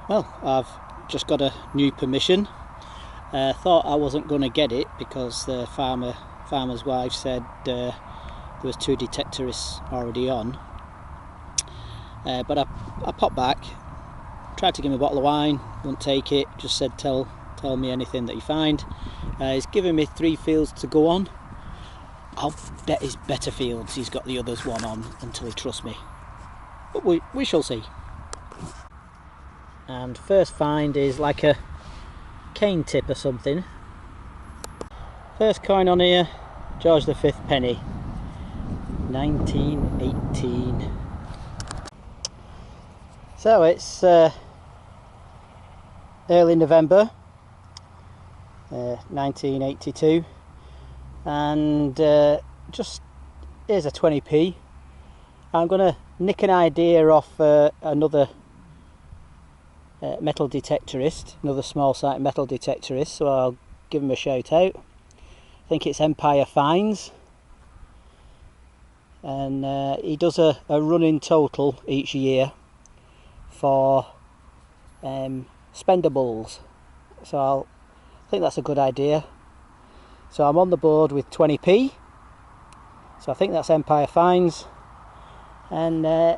Well, I've just got a new permission. Thought I wasn't going to get it because the farmer's wife said there was 2 detectorists already on. But I popped back, tried to give him a bottle of wine, wouldn't take it, just said tell me anything that you find. He's given me 3 fields to go on. I'll bet it's better fields he's got the others one on until he trusts me. But we shall see. And first find is like a cane tip or something. First coin on here, George V penny, 1918. So it's early November 1982, and just here's a 20p. I'm going to nick an idea off another metal detectorist, another small site metal detectorist, so I'll give him a shout out. I think it's Empire Finds, and he does a running total each year for spendables, so I think that's a good idea. So I'm on the board with 20p, so I think that's Empire Finds, and I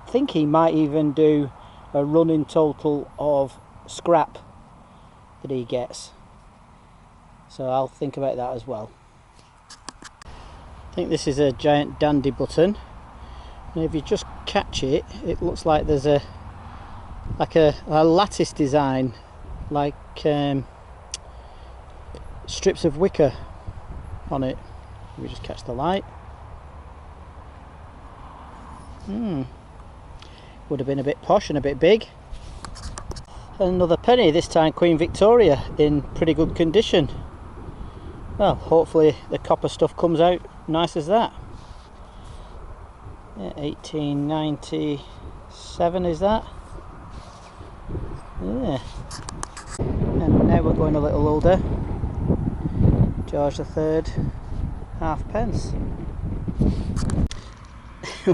think he might even do a running total of scrap that he gets, so I'll think about that as well. I think this is a giant dandy button, and if you just catch it, it looks like there's a lattice design, like strips of wicker on it. Let me just catch the light. Would have been a bit posh and a bit big. Another penny, this time Queen Victoria, in pretty good condition. Well, hopefully the copper stuff comes out nice as that. Yeah, 1897 is that? Yeah. And now we're going a little older. George III, halfpence.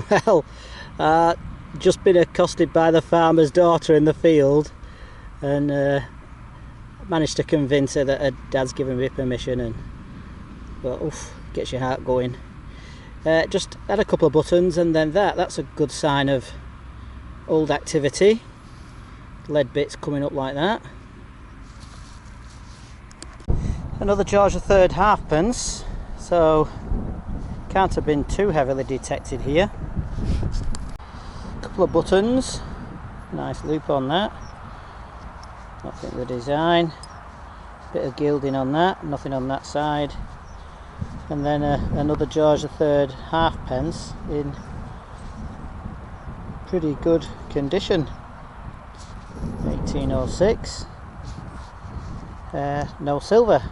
Well, just been accosted by the farmer's daughter in the field, and managed to convince her that her dad's given me permission, but oof, gets your heart going. Just had a couple of buttons, and then that's a good sign of old activity. Lead bits coming up like that. Another George III halfpence, so can't have been too heavily detected here. Couple of buttons, nice loop on that, nothing the design, bit of gilding on that, nothing on that side, and then another George III halfpence in pretty good condition, 1806, no silver.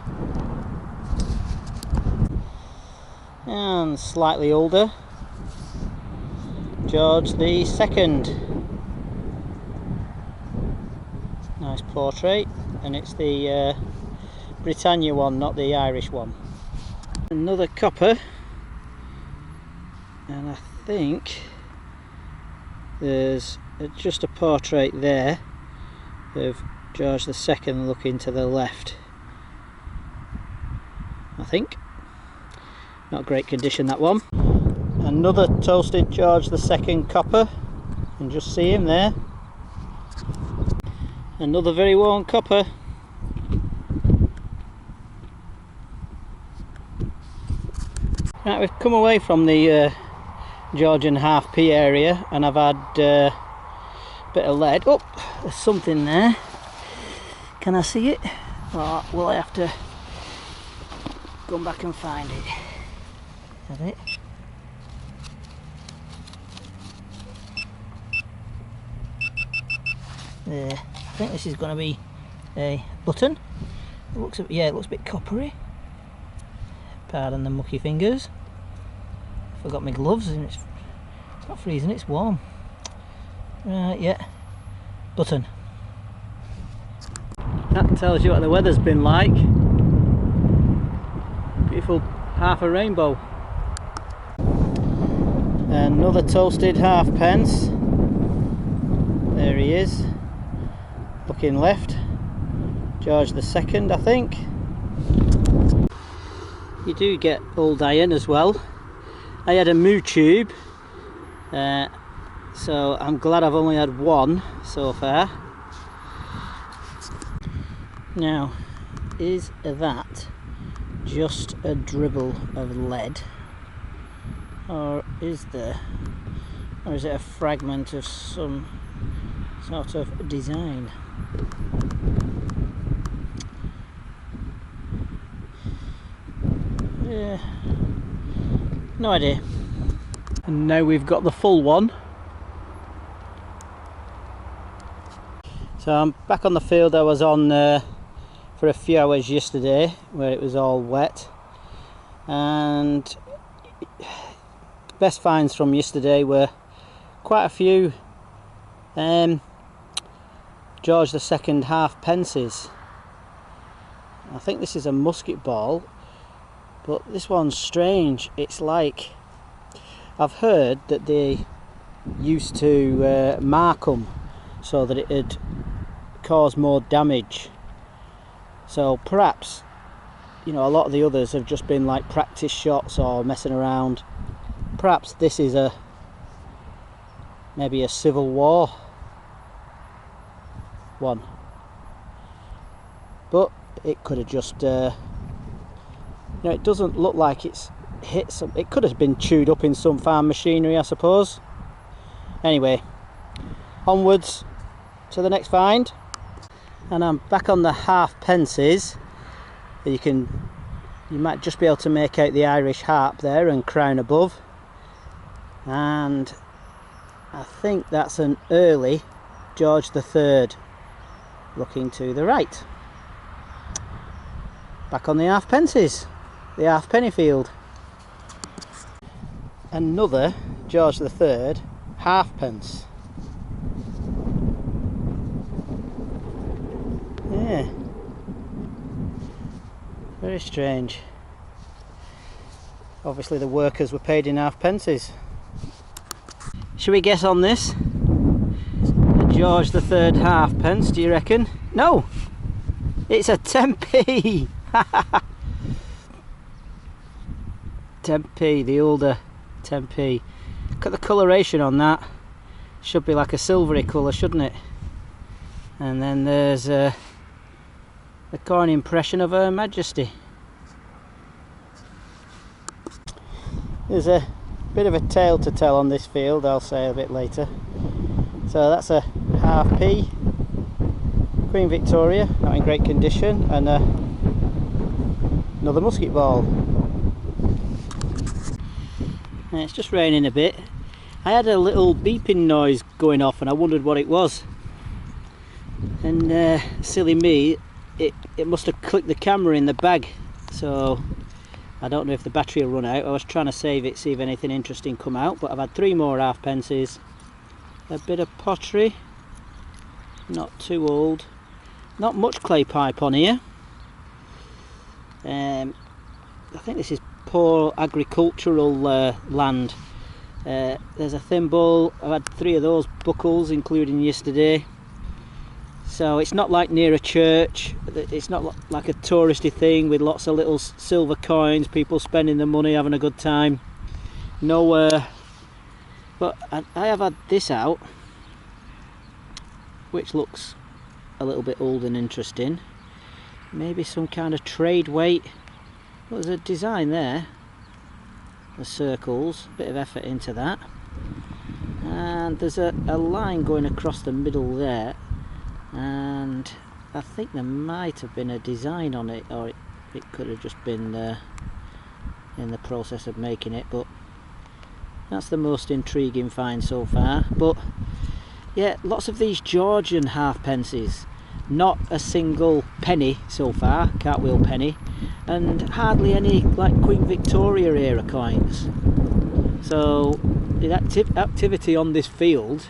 And slightly older, George II. Nice portrait, and it's the Britannia one, not the Irish one. Another copper, and I think there's just a portrait there of George II looking to the left, I think. Not great condition, that one. Another toasted George II copper, you can just see him there. Another very worn copper. Right, we've come away from the Georgian half p area, and I've had a bit of lead. Oh, there's something there. Can I see it? Or will I have to go back and find it? Is that it? There. I think this is going to be a button. It looks a bit coppery. Pardon the mucky fingers. Forgot my gloves, and it's not freezing, it's warm. Right, yeah. Button. That tells you what the weather's been like. Beautiful half a rainbow. Another toasted halfpence. There he is. Looking left, George II, I think. You do get old iron as well. I had a moo tube, so I'm glad I've only had one so far. Now, is that just a dribble of lead, or is it a fragment of some sort of design? No idea. And now we've got the full one. So I'm back on the field I was on for a few hours yesterday, where it was all wet, and best finds from yesterday were quite a few George II half pences. I think this is a musket ball, but this one's strange. It's like, I've heard that they used to mark them so that it'd cause more damage. So perhaps, you know, a lot of the others have just been like practice shots or messing around. Perhaps this is maybe a Civil War one, but it could have just you know, it doesn't look like it's hit some. It could have been chewed up in some farm machinery, I suppose. Anyway, onwards to the next find, and I'm back on the half pences. You might just be able to make out the Irish harp there and crown above, and I think that's an early George III, looking to the right. Back on the half pences, the half penny field. Another George III half pence. Yeah, very strange. Obviously the workers were paid in half pences. Should we guess on this? A George III half pence, do you reckon? No! It's a 10p! 10p, the older 10p. Look at the coloration on that. Should be like a silvery colour, shouldn't it? And then there's the coin impression of Her Majesty. There's a bit of a tale to tell on this field, I'll say a bit later. So that's a half p, Queen Victoria, not in great condition, and another musket ball. And it's just raining a bit. I had a little beeping noise going off and I wondered what it was. And silly me, it must have clicked the camera in the bag. So I don't know if the battery will run out. I was trying to save it, see if anything interesting come out, but I've had 3 more half pences. A bit of pottery, not too old. Not much clay pipe on here. I think this is poor agricultural land. There's a thimble. I've had 3 of those buckles, including yesterday. So it's not like near a church. It's not like a touristy thing with lots of little silver coins, people spending the money, having a good time. Nowhere. But I have had this out, which looks a little bit old and interesting. Maybe some kind of trade weight. Well, there's a design there. The circles, a bit of effort into that. And there's a line going across the middle there. And I think there might have been a design on it, or it could have just been in the process of making it, but that's the most intriguing find so far. But yeah, lots of these Georgian half pences, not a single penny so far, cartwheel penny, and hardly any like Queen Victoria era coins. So the activity on this field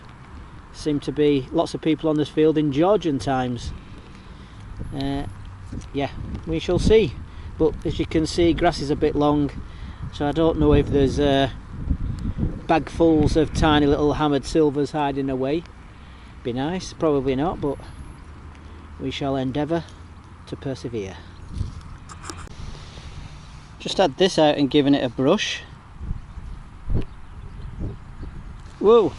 seem to be lots of people on this field in Georgian times. Yeah, we shall see. But as you can see, grass is a bit long, so I don't know if there's bagfuls of tiny little hammered silvers hiding away. Be nice, probably not, but we shall endeavour to persevere. Just had this out and given it a brush. Whoa!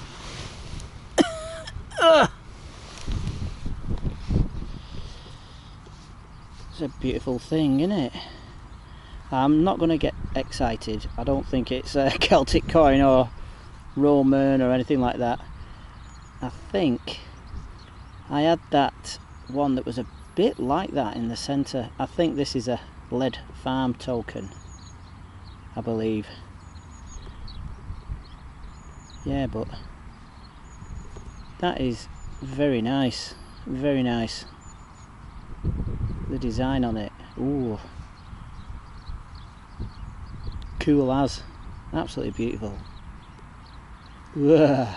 It's a beautiful thing, isn't it? I'm not going to get excited. I don't think it's a Celtic coin or Roman or anything like that. I think I had that one that was a bit like that in the centre. I think this is a lead farm token, I believe. Yeah, but that is very nice, very nice. The design on it, ooh, cool as, absolutely beautiful. Ugh.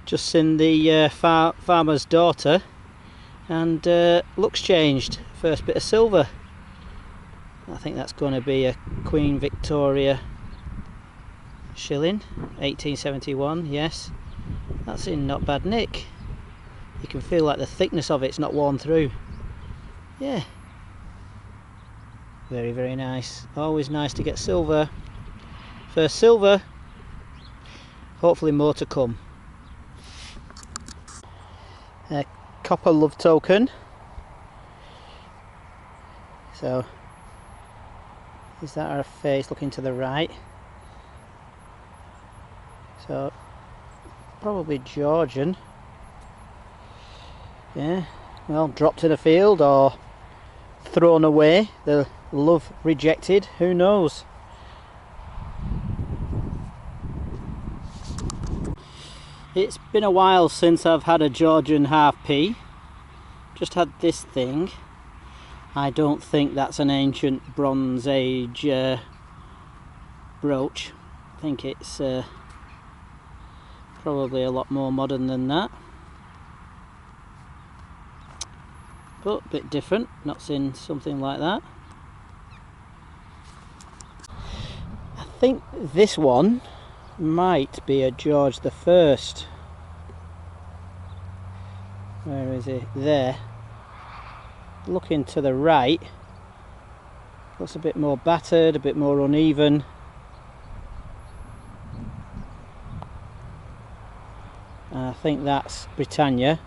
Just seen the farmer's daughter, and looks changed. First bit of silver. I think that's going to be a Queen Victoria Shilling, 1871. Yes, that's in not bad nick. You can feel like the thickness of it's not worn through. Yeah, very, very nice. Always nice to get silver. First silver, hopefully more to come. A copper love token. So is that our face looking to the right? So probably Georgian. Yeah, well, dropped in a field or thrown away, the love rejected, who knows. It's been a while since I've had a Georgian half p. Just had this thing. I don't think that's an ancient Bronze Age brooch. I think it's probably a lot more modern than that. But a bit different, not seen something like that. I think this one might be a George the First. Where is he? There. Looking to the right, looks a bit more battered, a bit more uneven. And I think that's Britannia,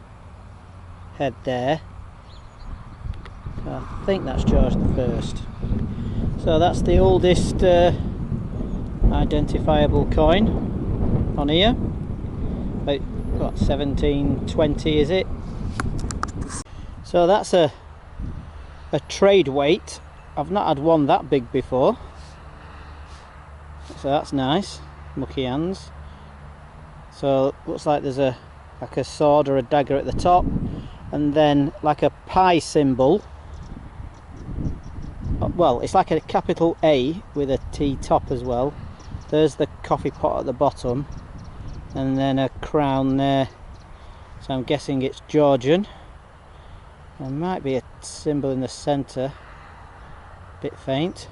head there. So I think that's George the First. So that's the oldest identifiable coin on here. About what, 1720 is it? So that's a trade weight. I've not had one that big before, so that's nice. Mucky hands. So looks like there's like a sword or a dagger at the top, and then like a pi symbol. Well, it's like a capital A with a T top as well. There's the coffee pot at the bottom, and then a crown there. So I'm guessing it's Georgian. There might be a symbol in the centre, a bit faint.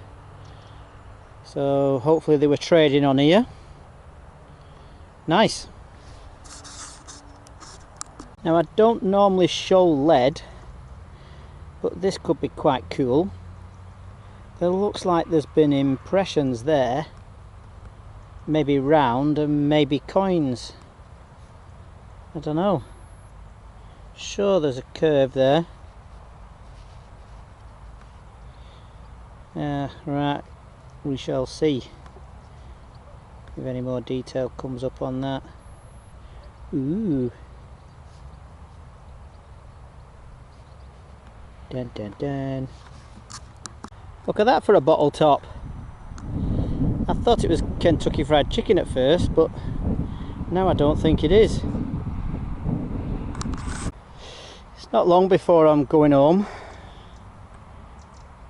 So hopefully they were trading on here. Nice. Now I don't normally show lead, but this could be quite cool. There looks like there's been impressions there, maybe round and maybe coins. I don't know. Sure, there's a curve there. Right, we shall see if any more detail comes up on that. Ooh. Dun dun dun. Look at that for a bottle top. I thought it was Kentucky Fried Chicken at first, but now I don't think it is. It's not long before I'm going home,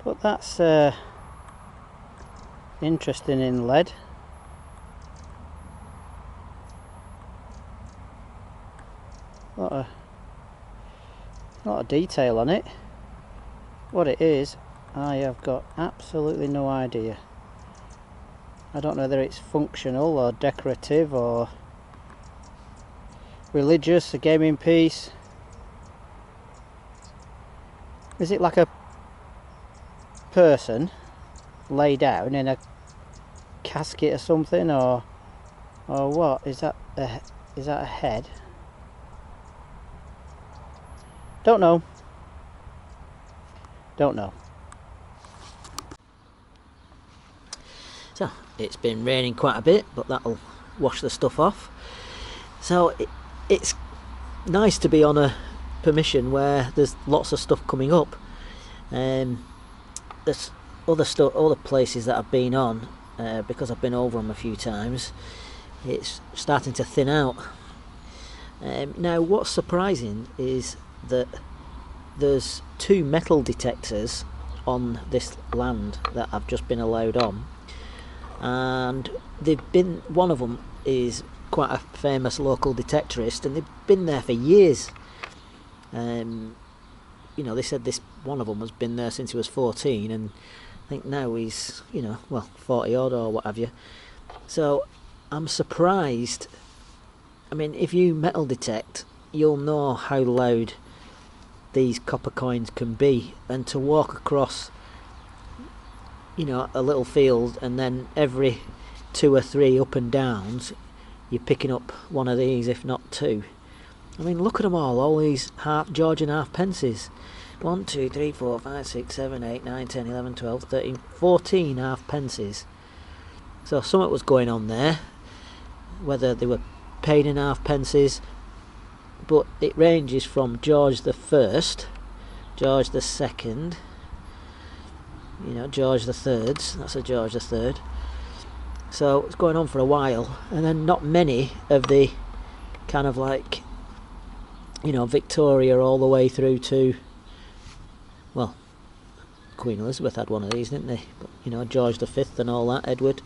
but that's interesting in lead. A lot of detail on it. What it is, I have got absolutely no idea. I don't know whether it's functional or decorative or religious, a gaming piece. Is it like a person lay down in a casket or something, or what? Is that a head? Don't know. So it's been raining quite a bit, but that'll wash the stuff off. So it's nice to be on a permission where there's lots of stuff coming up. There's other places that I've been on, because I've been over them a few times. It's starting to thin out. Now what's surprising is that there's 2 metal detectors on this land that I've just been allowed on, and one of them is quite a famous local detectorist, and they've been there for years. You know, they said this one of them has been there since he was 14, and I think now he's, you know, well, 40 odd or what have you. So I'm surprised. I mean, if you metal detect, you'll know how loud these copper coins can be, and to walk across, you know, a little field, and then every 2 or 3 up and downs you're picking up one of these, if not 2. I mean, look at them all these Georgian half pences. 1, 2, 3, 4, 5, 6, 7, 8, 9, 10, 11, 12, 13, 14 half pences. So something was going on there, whether they were paid in half pences, but it ranges from George the First, George the Second, you know, George the Third. That's a George the Third. So it's going on for a while, and then not many of the kind of like, you know, Victoria all the way through to, well, Queen Elizabeth had one of these, didn't they? But, you know, George the Fifth and all that, Edward.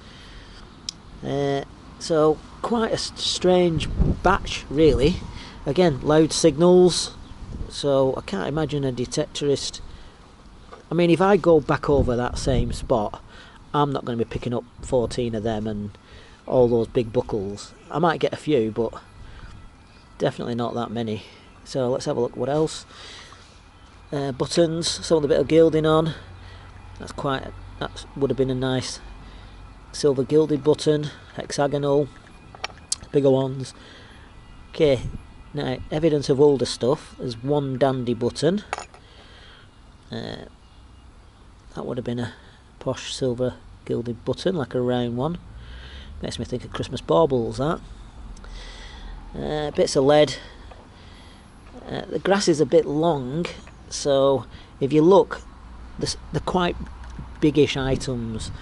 So quite a strange batch, really. Again, loud signals, so I can't imagine a detectorist. I mean, if I go back over that same spot, I'm not going to be picking up 14 of them and all those big buckles. I might get a few, but definitely not that many. So let's have a look what else. Buttons, some with a bit of gilding on. That would have been a nice silver gilded button, hexagonal, bigger ones. Okay, now evidence of older stuff. There's one dandy button. That would have been a posh silver gilded button, like a round one. Makes me think of Christmas baubles, that. Bits of lead. The grass is a bit long, so if you look, they're quite biggish items.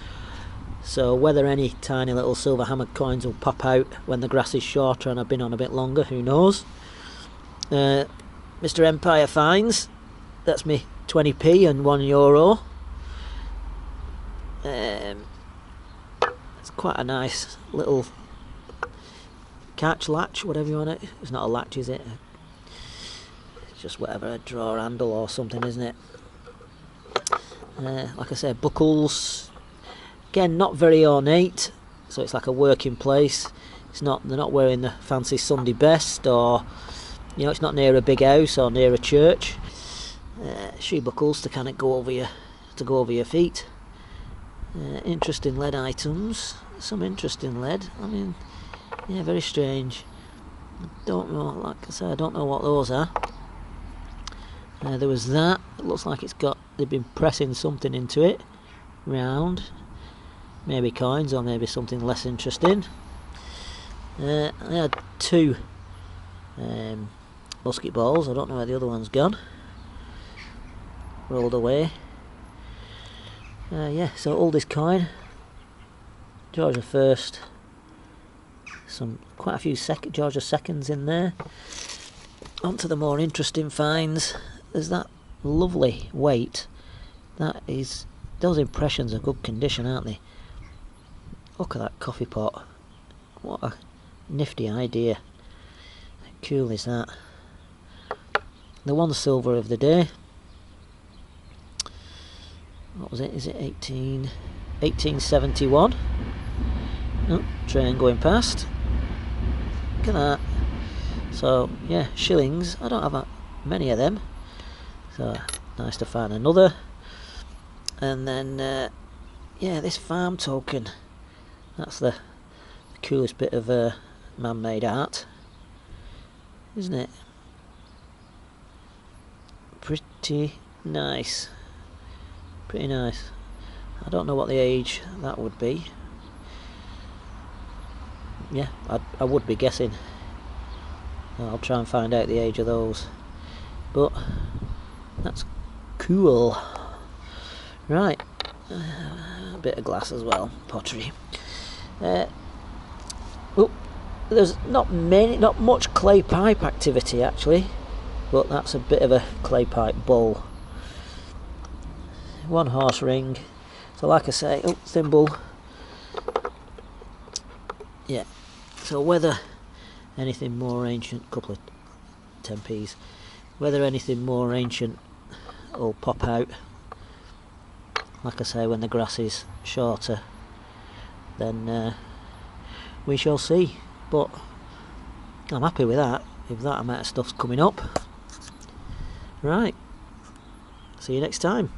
So whether any tiny little silver hammered coins will pop out when the grass is shorter and I've been on a bit longer, who knows. Mr. Empire Finds, that's me 20p and €1. It's quite a nice little catch latch, whatever you want it. It's not a latch, is it? It's just whatever, a drawer handle or something, isn't it? Like I said, buckles. Again, not very ornate, so it's like a working place. They're not wearing the fancy Sunday best, or, you know, it's not near a big house or near a church. Shoe buckles to kind of go over your feet. Interesting lead items. Some interesting lead. I mean, yeah, very strange. I don't know. Like I said, I don't know what those are. There was that. It looks like they've been pressing something into it. Round. Maybe coins, or maybe something less interesting. I had 2 musket balls. I don't know where the other one's gone. Rolled away. Yeah, so oldest coin. George the First. Quite a few George the Seconds in there. On to the more interesting finds. There's that lovely weight. Those impressions are good condition, aren't they? Look at that coffee pot. What a nifty idea. How cool is that? The one silver of the day. What was it? Is it 1871? Oh, train going past. Look at that. So, yeah, shillings. I don't have many of them. So, nice to find another. And then yeah, this farm token, that's the coolest bit of man-made art, isn't it? Pretty nice, pretty nice. I don't know what the age that would be. Yeah, I would be guessing. I'll try and find out the age of those, but that's cool. Right, a bit of glass as well, pottery. Oh, there's not much clay pipe activity actually, but that's a bit of a clay pipe bowl. One horse ring. So like I say, oh, thimble. Yeah. So whether anything more ancient, couple of 10p's, whether anything more ancient will pop out, like I say, when the grass is shorter, then we shall see. But I'm happy with that, if that amount of stuff's coming up. Right, see you next time.